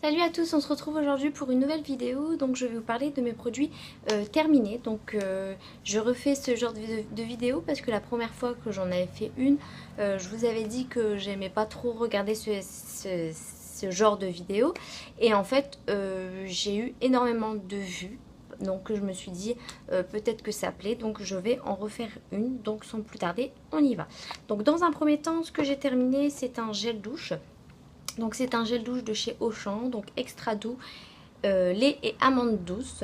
Salut à tous, on se retrouve aujourd'hui pour une nouvelle vidéo. Donc je vais vous parler de mes produits terminés. Donc je refais ce genre de vidéo parce que la première fois que j'en avais fait une, je vous avais dit que j'aimais pas trop regarder ce genre de vidéo. Et en fait j'ai eu énormément de vues. Donc je me suis dit peut-être que ça plaît, donc je vais en refaire une. Donc sans plus tarder, on y va. Donc dans un premier temps, ce que j'ai terminé, c'est un gel douche. Donc c'est un gel douche de chez Auchan, donc extra doux, lait et amande douce.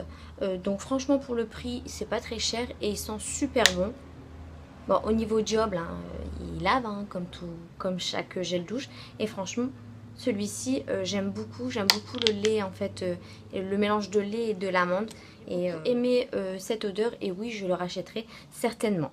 Donc franchement pour le prix c'est pas très cher et il sent super bon. Bon au niveau job là, il lave hein, comme chaque gel douche. Et franchement celui-ci j'aime beaucoup le lait en fait, le mélange de lait et de l'amande. Et aimer cette odeur et oui je le rachèterai certainement.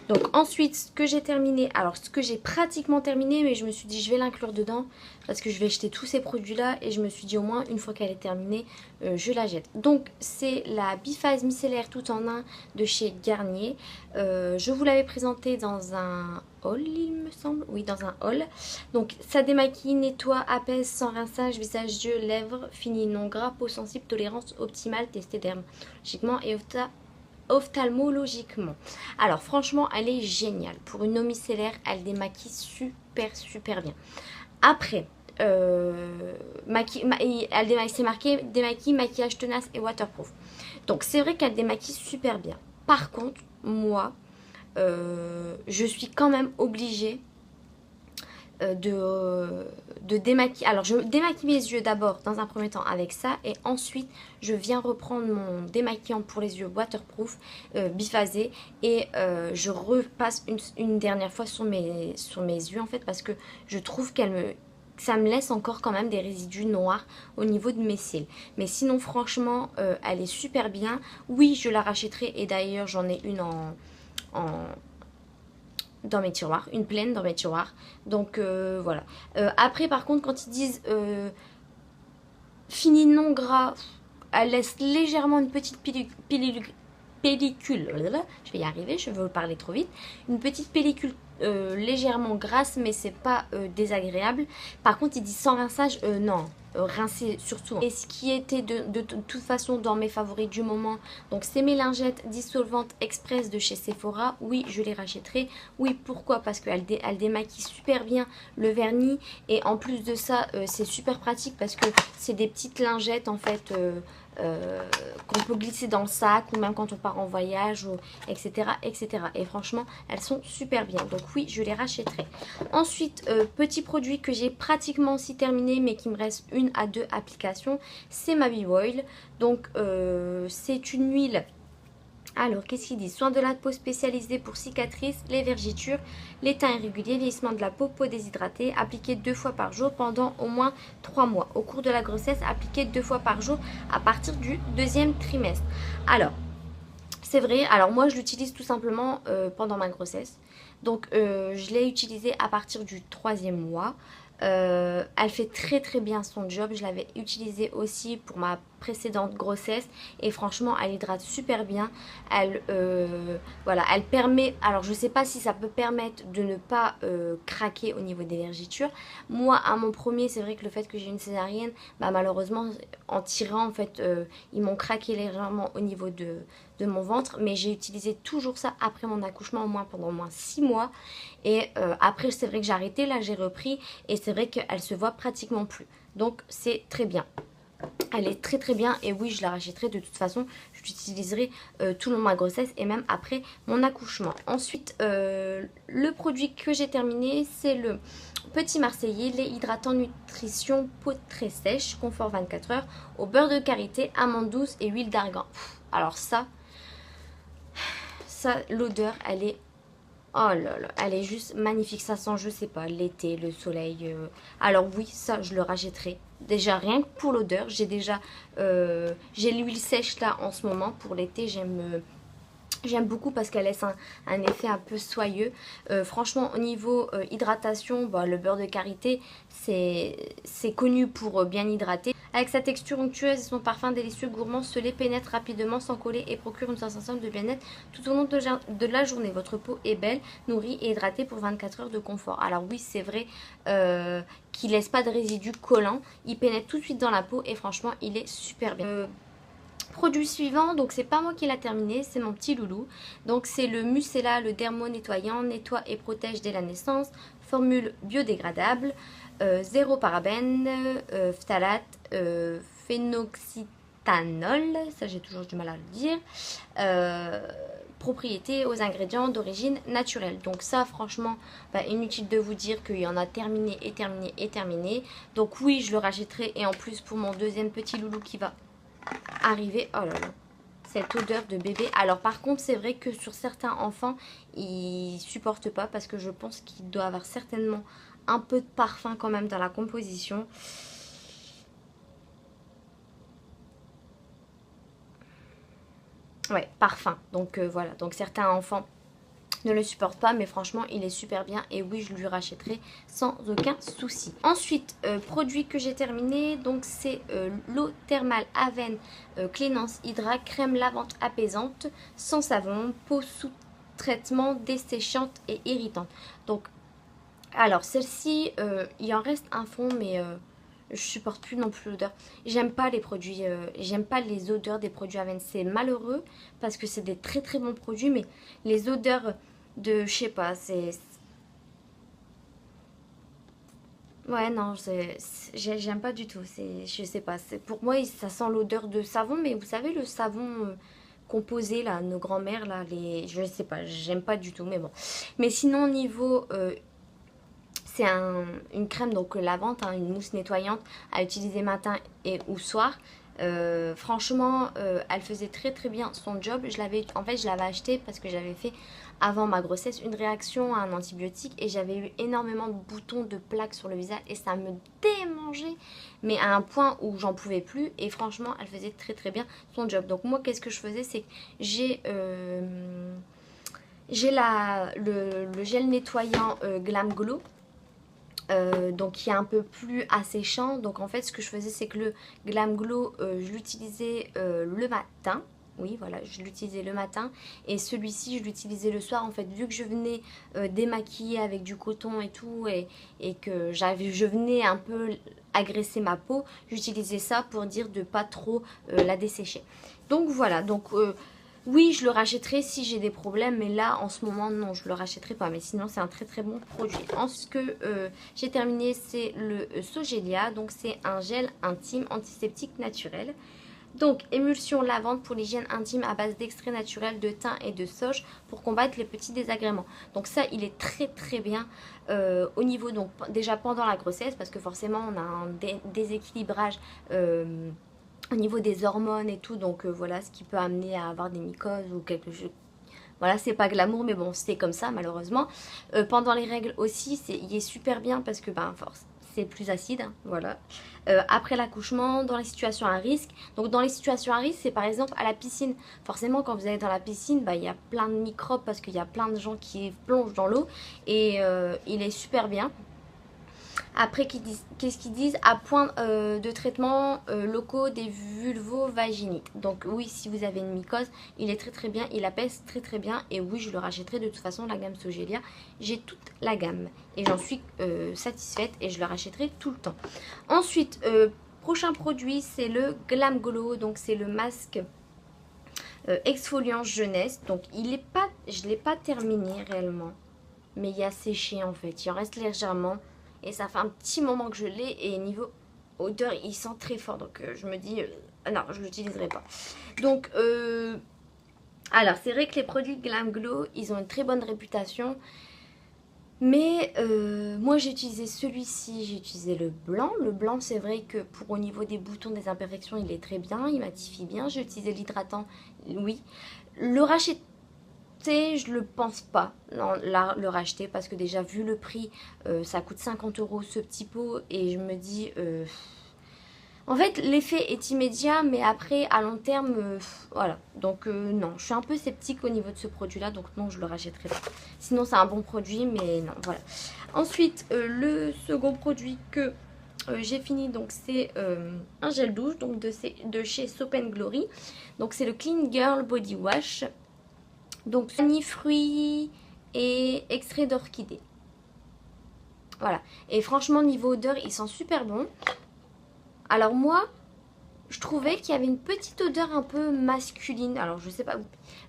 Donc ensuite ce que j'ai terminé, alors ce que j'ai pratiquement terminé mais je me suis dit je vais l'inclure dedans parce que je vais jeter tous ces produits là et je me suis dit au moins une fois qu'elle est terminée je la jette. Donc c'est la biphase micellaire tout en un de chez Garnier. Je vous l'avais présenté dans un haul il me semble, oui dans un haul. Donc ça démaquille, nettoie, apaise sans rinçage, visage, yeux, lèvres, fini non gras, peau sensible, tolérance optimale, testé dermatologiquement et ophtalmologiquement. Alors franchement elle est géniale. Pour une eau micellaire elle démaquille super bien. Après c'est marqué démaquille, maquillage tenace et waterproof. Donc c'est vrai qu'elle démaquille super bien. Par contre moi je suis quand même obligée de démaquiller. Alors je démaquille mes yeux d'abord dans un premier temps avec ça et ensuite je viens reprendre mon démaquillant pour les yeux waterproof biphasé et je repasse une dernière fois sur mes yeux en fait parce que je trouve ça me laisse encore quand même des résidus noirs au niveau de mes cils. Mais sinon franchement elle est super bien. Oui je la rachèterai et d'ailleurs j'en ai une dans mes tiroirs, une pleine dans mes tiroirs. Donc voilà. Après par contre quand ils disent fini non gras, elle laisse légèrement une petite pellicule, je vais y arriver, je vais vous parler trop vite, une petite pellicule légèrement grasse mais c'est pas désagréable. Par contre il dit sans rinçage, non. Rincer surtout. Et ce qui était de toute façon dans mes favoris du moment, donc ces mes lingettes dissolvantes express de chez Sephora, oui je les rachèterai. Oui pourquoi? Parce qu'elle démaquille super bien le vernis et en plus de ça c'est super pratique parce que c'est des petites lingettes en fait qu'on peut glisser dans le sac ou même quand on part en voyage ou, etc etc. Et franchement elles sont super bien, donc oui je les rachèterai. Ensuite petit produit que j'ai pratiquement aussi terminé mais qui me reste une à deux applications, c'est ma Oil. Donc c'est une huile. Alors, qu'est-ce qu'il dit? Soins de la peau spécialisés pour cicatrices, les vergitures, les teints irréguliers, vieillissement de la peau, peau déshydratée, appliqué 2 fois par jour pendant au moins 3 mois. Au cours de la grossesse, appliqué 2 fois par jour à partir du 2e trimestre. Alors, c'est vrai, alors moi je l'utilise tout simplement pendant ma grossesse. Donc je l'ai utilisé à partir du 3e mois. Elle fait très bien son job. Je l'avais utilisée aussi pour ma précédente grossesse et franchement elle hydrate super bien. Voilà, elle permet, alors je sais pas si ça peut permettre de ne pas craquer au niveau des vergitures. Moi à mon premier c'est vrai que le fait que j'ai une césarienne, bah, malheureusement en tirant en fait ils m'ont craqué légèrement au niveau de mon ventre, mais j'ai utilisé toujours ça après mon accouchement, au moins pendant au moins 6 mois. Et après c'est vrai que j'ai arrêté, là j'ai repris et c'est vrai qu'elle se voit pratiquement plus, donc c'est très bien. Elle est très bien et oui je la rachèterai de toute façon, je l'utiliserai tout le long de ma grossesse et même après mon accouchement. Ensuite le produit que j'ai terminé c'est le Petit Marseillais, lait hydratant nutrition peau très sèche, confort 24 heures, au beurre de karité, amande douce et huile d'argan. Alors ça l'odeur elle est, oh là là, elle est juste magnifique. Ça sent, je sais pas, l'été, le soleil. Alors oui, ça, je le rachèterai. Déjà, rien que pour l'odeur. J'ai déjà... j'ai l'huile sèche là en ce moment. Pour l'été, j'aime J'aime beaucoup parce qu'elle laisse un effet un peu soyeux. Franchement, au niveau hydratation, bah, le beurre de karité, c'est connu pour bien hydrater. Avec sa texture onctueuse et son parfum délicieux gourmand, ce lait pénètre rapidement sans coller et procure une sensation de bien-être tout au long de la journée. Votre peau est belle, nourrie et hydratée pour 24 heures de confort. Alors oui, c'est vrai qu'il laisse pas de résidus collants. Il pénètre tout de suite dans la peau et franchement, il est super bien. Produit suivant, donc c'est pas moi qui l'a terminé, c'est mon petit loulou. Donc c'est le Mucella, le dermo nettoyant, nettoie et protège dès la naissance, formule biodégradable, zéro parabène, phtalate, phénoxytanol, ça j'ai toujours du mal à le dire, propriétés aux ingrédients d'origine naturelle. Donc ça franchement, bah, inutile de vous dire qu'il y en a terminé et terminé et terminé. Donc oui, je le rachèterai et en plus pour mon deuxième petit loulou qui va arriver, oh là là, cette odeur de bébé. Alors par contre c'est vrai que sur certains enfants ils supportent pas parce que je pense qu'il doit avoir certainement un peu de parfum quand même dans la composition. Ouais, parfum. Donc voilà, donc certains enfants ne le supporte pas, mais franchement il est super bien et oui je lui rachèterai sans aucun souci. Ensuite, produit que j'ai terminé, donc c'est l'eau thermale Aven Clénance Hydra, crème lavante apaisante, sans savon, peau sous traitement, desséchante et irritante. Donc alors celle-ci, il en reste un fond mais je supporte plus non plus l'odeur. J'aime pas les produits, j'aime pas les odeurs des produits Aven. C'est malheureux parce que c'est des très très bons produits, mais les odeurs de, je sais pas, c'est... Ouais, non, j'aime pas du tout. Je sais pas, pour moi, ça sent l'odeur de savon, mais vous savez, le savon composé, là, nos grands-mères, là, je sais pas, j'aime pas du tout, mais bon. Mais sinon, niveau... c'est une crème, donc lavante, hein, une mousse nettoyante à utiliser matin et ou soir. Franchement, elle faisait très très bien son job. En fait, je l'avais acheté parce que j'avais fait avant ma grossesse une réaction à un antibiotique et j'avais eu énormément de boutons, de plaques sur le visage et ça me démangeait, mais à un point où j'en pouvais plus. Et franchement, elle faisait très très bien son job. Donc moi, qu'est-ce que je faisais, c'est que j'ai le gel nettoyant Glam Glow. Donc qui est un peu plus asséchant. Donc en fait ce que je faisais c'est que le Glam Glow je l'utilisais le matin. Oui voilà, je l'utilisais le matin et celui-ci je l'utilisais le soir. En fait vu que je venais démaquiller avec du coton et tout et que je venais un peu agresser ma peau, j'utilisais ça pour dire de pas trop la dessécher. Donc voilà, donc oui, je le rachèterai si j'ai des problèmes, mais là, en ce moment, non, je le rachèterai pas. Mais sinon, c'est un très très bon produit. En ce que j'ai terminé, c'est le Sogelia. Donc, c'est un gel intime antiseptique naturel. Donc, émulsion lavande pour l'hygiène intime à base d'extrait naturel de thym et de sauge pour combattre les petits désagréments. Donc ça, il est très très bien au niveau, donc déjà pendant la grossesse, parce que forcément, on a un déséquilibrage au niveau des hormones et tout, donc voilà, ce qui peut amener à avoir des mycoses ou quelque chose. Voilà, c'est pas glamour, mais bon, c'est comme ça malheureusement. Pendant les règles aussi, il est super bien parce que, ben, force, c'est plus acide, hein, voilà. Après l'accouchement, dans les situations à risque. Donc dans les situations à risque, c'est par exemple à la piscine. Forcément, quand vous allez dans la piscine, bah, il y a plein de microbes parce qu'il y a plein de gens qui plongent dans l'eau. Et il est super bien. Après, qu'est-ce qu'ils disent? À point de traitement locaux des vulvovaginites. Donc oui, si vous avez une mycose, il est très très bien, il apaise très très bien. Et oui, je le rachèterai de toute façon, la gamme Sogelia. J'ai toute la gamme et j'en suis satisfaite et je le rachèterai tout le temps. Ensuite, prochain produit, c'est le Glam Glow. Donc c'est le masque exfoliant jeunesse. Donc je ne l'ai pas terminé réellement. Mais il a séché en fait, il en reste légèrement. Et ça fait un petit moment que je l'ai. Et niveau odeur, il sent très fort. Donc je me dis, non, je ne l'utiliserai pas. Donc, alors c'est vrai que les produits Glam Glow, ils ont une très bonne réputation. Mais moi j'ai utilisé celui-ci, j'ai utilisé le blanc. Le blanc c'est vrai que pour au niveau des boutons, des imperfections, il est très bien. Il matifie bien. J'ai utilisé l'hydratant, oui. Le racheter, je le pense pas le racheter parce que déjà vu le prix ça coûte 50 € ce petit pot et je me dis En fait, l'effet est immédiat, mais après, à long terme, voilà. Donc, non, je suis un peu sceptique au niveau de ce produit-là, donc non, je le rachèterai pas. Sinon, c'est un bon produit, mais non, voilà. Ensuite, le second produit que j'ai fini, donc c'est un gel douche, donc de chez Soap & Glory. Donc, c'est le Clean Girl Body Wash. Donc, vanille, fruits et extrait d'orchidée. Voilà. Et franchement, niveau odeur, il sent super bon. Alors moi, je trouvais qu'il y avait une petite odeur un peu masculine. Alors je sais pas.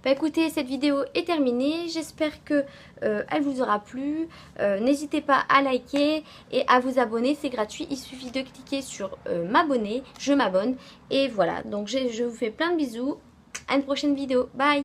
Bah écoutez, cette vidéo est terminée. J'espère que elle vous aura plu. N'hésitez pas à liker et à vous abonner. C'est gratuit. Il suffit de cliquer sur m'abonner. Je m'abonne. Et voilà. Donc je vous fais plein de bisous. À une prochaine vidéo. Bye.